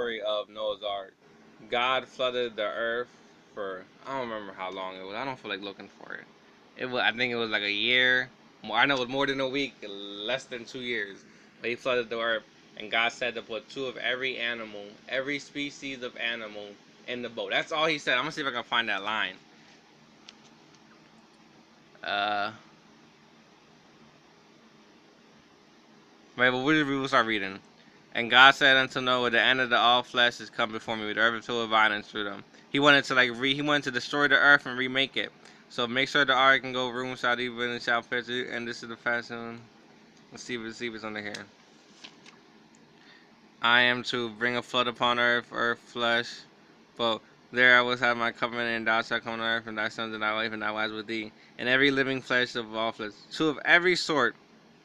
story of Noah's Ark. God flooded the earth for I don't remember how long it was. I don't feel like looking for it. I think it was like a year. I know it was more than a week, less than 2 years. But he flooded the earth, and God said to put two of every animal, every species of animal, in the boat. That's all he said. I'm gonna see if I can find that line. Right, but we will start reading. And God said unto Noah, the end of all flesh is come before me, with the earth full of violence through them. He wanted to he wanted to destroy the earth and remake it. So make sure the ark can go room shall even and shall fetch it, and this is the fashion. Let's see if it's under here. I am to bring a flood upon earth flesh. But there I will have my covenant, and thou shalt come on earth, and thy sons and thy wife, and thy wives with thee, and every living flesh of all flesh. Two of every sort,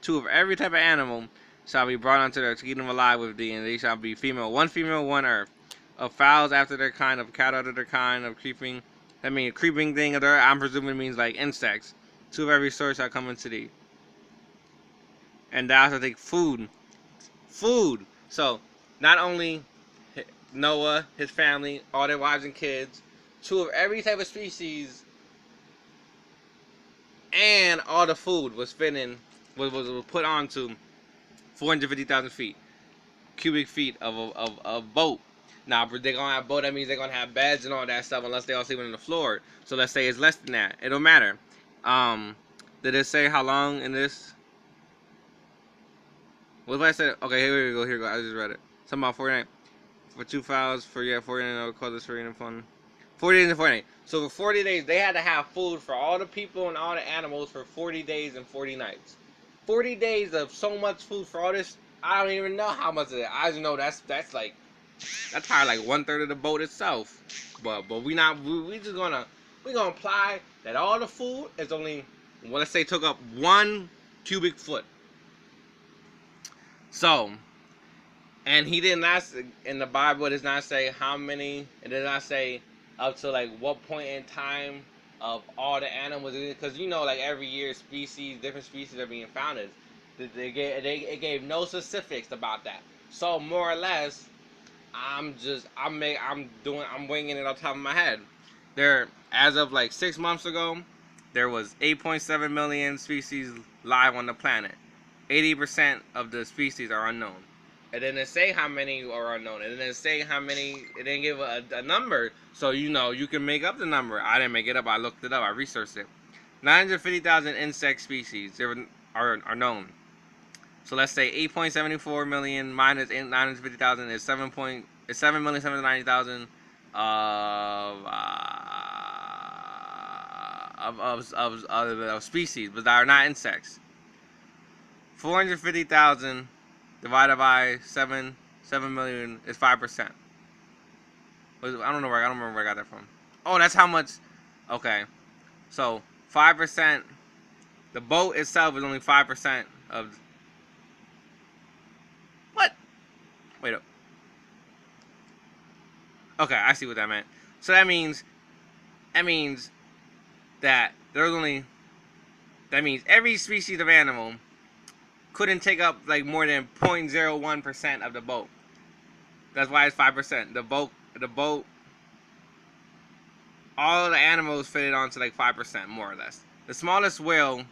two of every type of animal shall be brought unto the earth to keep them alive with thee, and they shall be female, one earth. Of fowls after their kind, of cattle after their kind, of creeping. That means creeping thing of the earth, I'm presuming it means like insects. Two of every sort shall come unto thee. And thou shalt take food. Food. So, not only Noah, his family, all their wives and kids, two of every type of species, and all the food was was put onto 450,000 feet, cubic feet of boat. Now, they're gonna have boat. That means they're gonna have beds and all that stuff, unless they all sleeping on the floor. So let's say it's less than that. It don't matter. Did it say how long in this? What if I said? Okay, here we go. Here we go. I just read it. Something about 49 for two fowls for 49. I would call this 49 fun. 40 days and 40 days. So for 40 days, they had to have food for all the people and all the animals for 40 days and 40 nights. 40 days of so much food for all this. I don't even know how much of it. I just know that's probably like 1/3 of the boat itself. But we gonna apply that all the food is only, well, let's say took up 1 cubic foot. So, and he did not, in the Bible, it does not say how many, it does not say up to like what point in time of all the animals, because you know, like every year different species are being founded. It gave no specifics about that. So more or less, I'm winging it off the top of my head. There, as of like 6 months ago, there was 8.7 million species live on the planet. 80% of the species are unknown. It didn't say how many are unknown. It didn't say how many. It didn't give a number. So you know you can make up the number. I didn't make it up. I looked it up. I researched it. 950,000 insect species are known. So let's say 8.74 million minus 950,000 is 7,790,000 of species, but that are not insects. 450,000 divided by 7 million is 5%. I don't remember where I got that from. Oh, that's how much. Okay, so 5%. The boat itself is only 5% of. What? Wait up. Okay, I see what that meant. So that means that there's only. That means every species of animal couldn't take up like more than 0.01% of the boat. That's why it's 5%. The boat, all the animals fitted onto like 5%, more or less. The smallest whale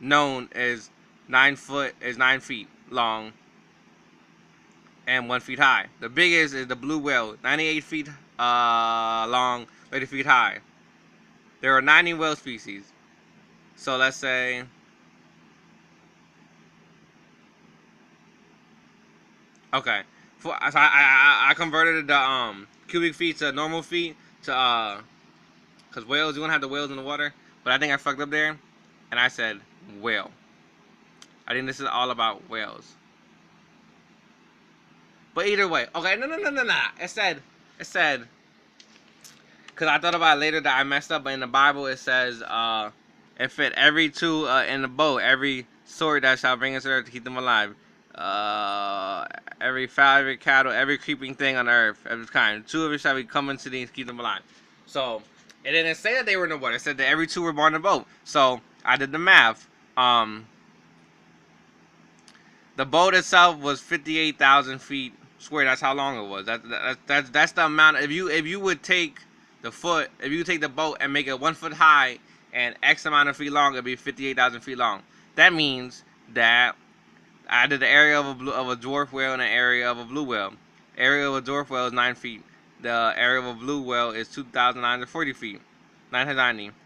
known is 9 feet long and 1 foot high. The biggest is the blue whale, 98 feet long, 30 feet high. There are 90 whale species. So let's say. Okay, so I converted the cubic feet to normal feet to cause whales, you don't have the whales in the water, but I think I fucked up there, and I said whale. I think this is all about whales. But either way, okay, no. It said, cause I thought about it later that I messed up, but in the Bible it says it fit every two in the boat, every sort that shall bring us to earth to keep them alive. Every fowl, every cattle, every creeping thing on earth, every kind. 2 of it shall be coming to thee to keep them alive. So, it didn't say that they were in the water. It said that every 2 were born in the boat. So, I did the math. The boat itself was 58,000 feet Swear that's how long it was. That's the amount. If you would take the foot, if you take the boat and make it 1 foot high and X amount of feet long, it'd be 58,000 feet long. That means that I did the area of a dwarf whale and an area of a blue whale. Area of a dwarf whale is 9 feet. The area of a blue whale is 2,940 feet. 990.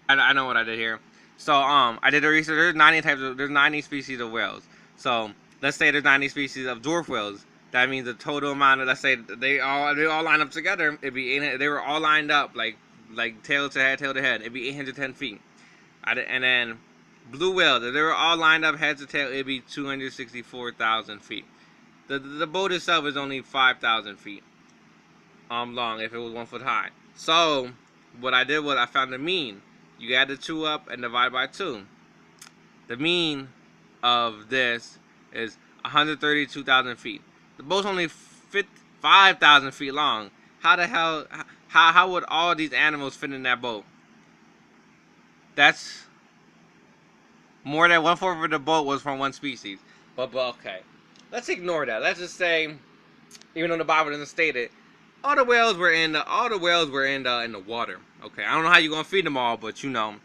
I know what I did here. So I did the research. There's 90 species of whales. So let's say there's 90 species of dwarf whales. That means the total amount of, let's say they all line up together. It'd be 800, they were all lined up like tail to head, tail to head. It'd be 810 feet. And then blue whales, if they were all lined up head to tail, it'd be 264,000 feet. The boat itself is only 5,000 feet long if it was 1 foot high. So what I did was I found the mean. You add the 2 up and divide by 2. The mean of this is 132,000 feet. The boat's only 5,000 feet long. How the hell? How would all these animals fit in that boat? That's more than 1/4 of the boat was from one species. But okay, let's ignore that. Let's just say, even though the Bible doesn't state it, all the whales were in the water. Okay, I don't know how you're gonna feed them all, but you know.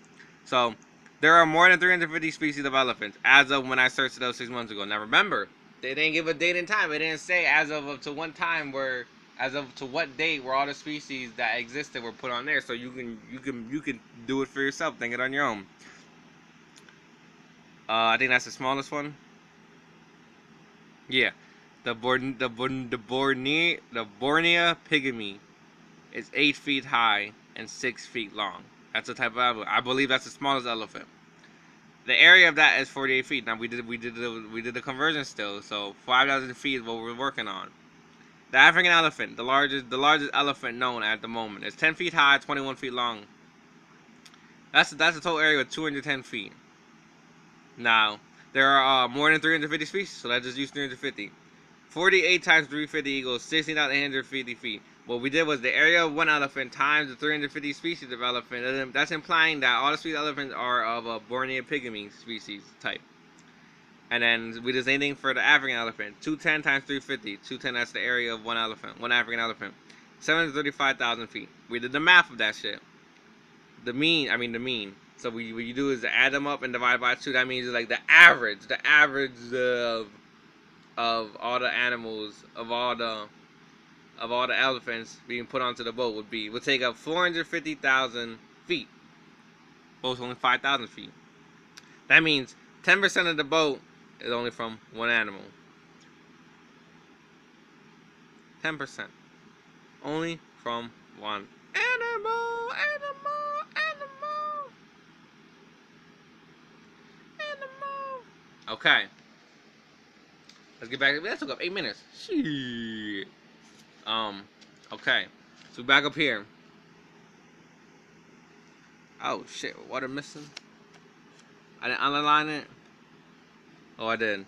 So there are more than 350 species of elephants as of when I searched it up 6 months ago. Now remember, they didn't give a date and time. It didn't say as of up to one time where, as of to what date where all the species that existed were put on there. So you can do it for yourself. Think it on your own. I think that's the smallest one. Yeah. The Bornea pygmy is 8 feet high and 6 feet long. That's the type of elephant. I believe that's the smallest elephant. The area of that is 48 feet. Now we did the conversion still, so 5,000 feet is what we're working on. The African elephant, the largest elephant known at the moment, is 10 feet high, 21 feet long. That's the total area of 210 feet. Now there are more than 350 species, so let's just use 350. 48 times 350 equals 16,850 feet. What we did was the area of one elephant times the 350 species of elephant. That's implying that all the species of elephants are of a Bornea pygmy species type. And then we did the same thing for the African elephant. 210 times 350. 210, that's the area of one elephant, one African elephant. 735,000 feet. We did the math of that shit. The mean. So what you do is add them up and divide by 2. That means it's like the average of all the animals, of all the elephants being put onto the boat would take up 450,000 feet. Boat's only 5,000 feet. That means 10% of the boat is only from one animal. 10%. Only from one animal. Okay. Let's get back. That took up 8 minutes. Shit. Okay. So back up here. Oh shit, water missing? I didn't underline it? Oh, I did.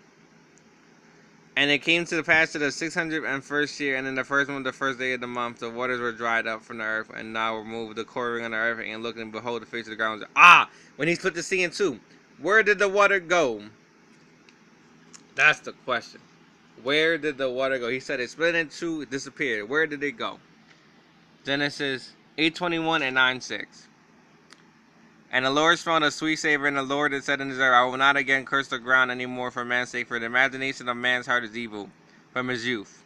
And it came to the pass of the 601st year, and in the first month, the first day of the month, the waters were dried up from the earth, and now removed the covering on the earth, and looked and behold, the face of the ground. When he split the sea in two, where did the water go? That's the question. Where did the water go? He said it split in two, it disappeared. Where did it go? Genesis 8:21 and 9:6. And the Lord smelled a sweet savor, and the Lord had said in his ear, I will not again curse the ground any more for man's sake, for the imagination of man's heart is evil from his youth.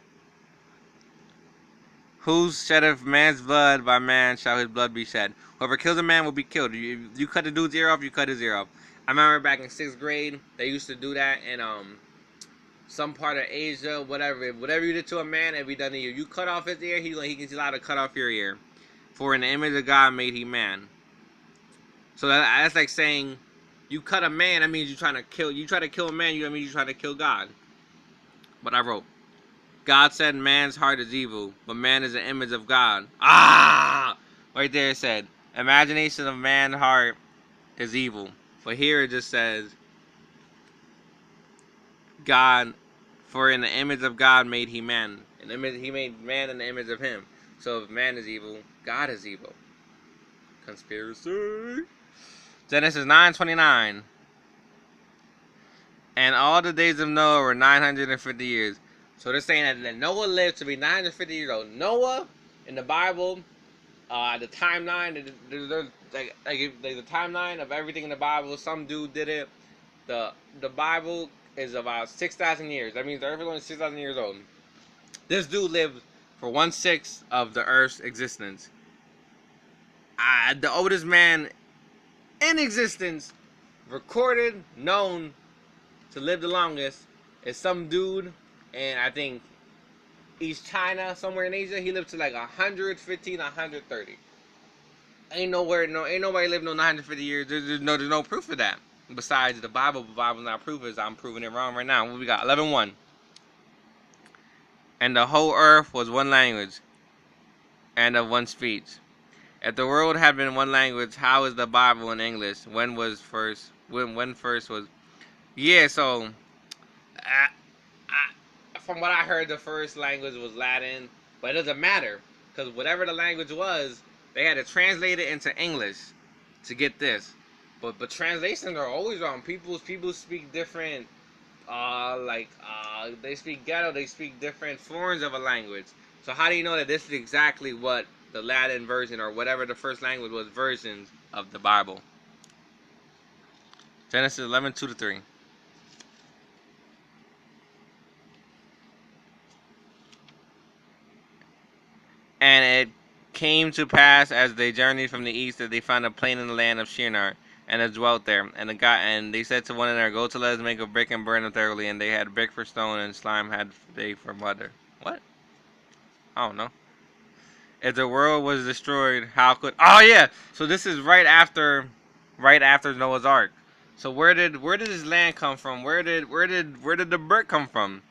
Who sheddeth man's blood, by man shall his blood be shed. Whoever kills a man will be killed. You cut the dude's ear off, you cut his ear off. I remember back in 6th grade, they used to do that in some part of Asia, whatever you did to a man, it'd be done to you. You cut off his ear, he's allowed to cut off your ear. For in the image of God made he man. So that's like saying, you cut a man, that means you try to kill a man, that means you try to kill God. But I wrote, God said man's heart is evil, but man is the image of God. Right there it said, imagination of man's heart is evil. But here it just says, God, for in the image of God made he man. He made man in the image of him. So if man is evil, God is evil. Conspiracy. Genesis 9:29. And all the days of Noah were 950 years. So they're saying that Noah lived to be 950 years old. Noah, in the Bible, the timeline, like the timeline of everything in the Bible, some dude did it. The Bible is about 6,000 years. That means the earth is only 6,000 years old. This dude lived for 1/6 of the earth's existence. The oldest man in existence, recorded, known to live the longest, is some dude, and I think East China, somewhere in Asia. He lived to like 115, 130. Ain't nobody lived no 950 years. There's no proof of that. Besides the Bible, the Bible's not proof. I'm proving it wrong right now. What we got? 11:1. And the whole earth was one language, and of one speech. If the world had been one language, how is the Bible in English? When first was? Yeah. So, from what I heard, the first language was Latin, but it doesn't matter because whatever the language was, they had to translate it into English to get this. But translations are always wrong. People speak different. They speak ghetto. They speak different forms of a language. So how do you know that this is exactly what the Latin version or whatever the first language was versions of the Bible? Genesis 11:2-3. And it came to pass as they journeyed from the east that they found a plain in the land of Shinar, and it dwelt there. And they said to one another, "Go to let us make a brick and burn it thoroughly." And they had brick for stone, and slime had they for water. What? I don't know. If the world was destroyed, how could? Oh yeah. So this is right after Noah's Ark. So where did this land come from? Where did the brick come from?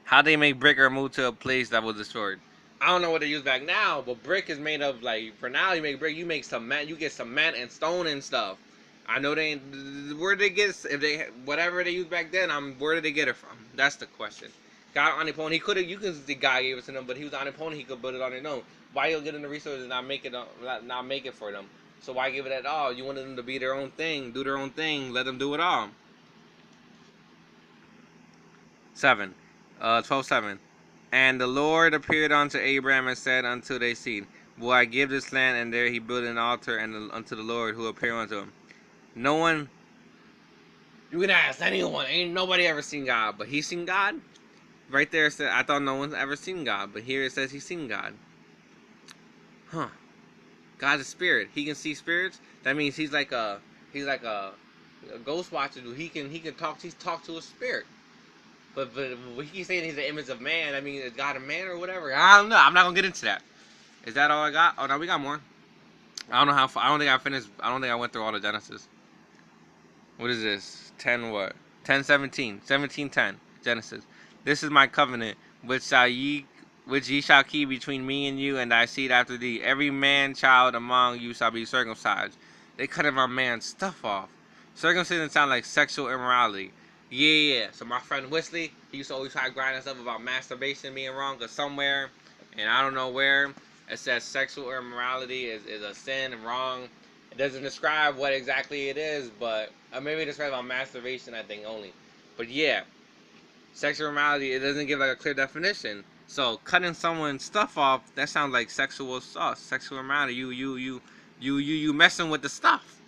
How they make brick or move to a place that was destroyed? I don't know what they use back now, but brick is made of, like, for now you make brick, you make cement, you get cement and stone and stuff. I know they, where did they get, if they, whatever they used back then, where did they get it from? That's the question. God on his own, he could have, you can see God gave it to them, but he was on his own, he could build it on his own. Why you get in the resources and not make it for them? So why give it at all? You wanted them to be their own thing, do their own thing, let them do it all. 12:7. And the Lord appeared unto Abraham and said unto their seed, Will I give this land? And there he built an altar unto the Lord who appeared unto him. No one, you can ask anyone, ain't nobody ever seen God, but he seen God? Right there it said, I thought no one's ever seen God, but here it says he's seen God. Huh. God's a spirit. He can see spirits? That means he's like a ghost watcher. He can talk to a spirit. But he keeps saying he's the image of man. I mean, is God a man or whatever? I don't know. I'm not gonna get into that. Is that all I got? Oh no, we got more. I don't know how far. I don't think I finished. I don't think I went through all the Genesis. What is this? 10 what? 10:17. 17:10. Genesis. This is my covenant, which ye shall keep between me and you and thy seed after thee. Every man child among you shall be circumcised. They cutting my man's stuff off. Circumcision sounds like sexual immorality. Yeah. So my friend Wesley, he used to always try to grind us up about masturbation being wrong, because somewhere, and I don't know where, it says sexual immorality is a sin and wrong. It doesn't describe what exactly it is, but maybe it describes about masturbation, I think, only. But yeah, sexual immorality, it doesn't give like a clear definition. So cutting someone's stuff off, that sounds like sexual assault, sexual immorality. You messing with the stuff.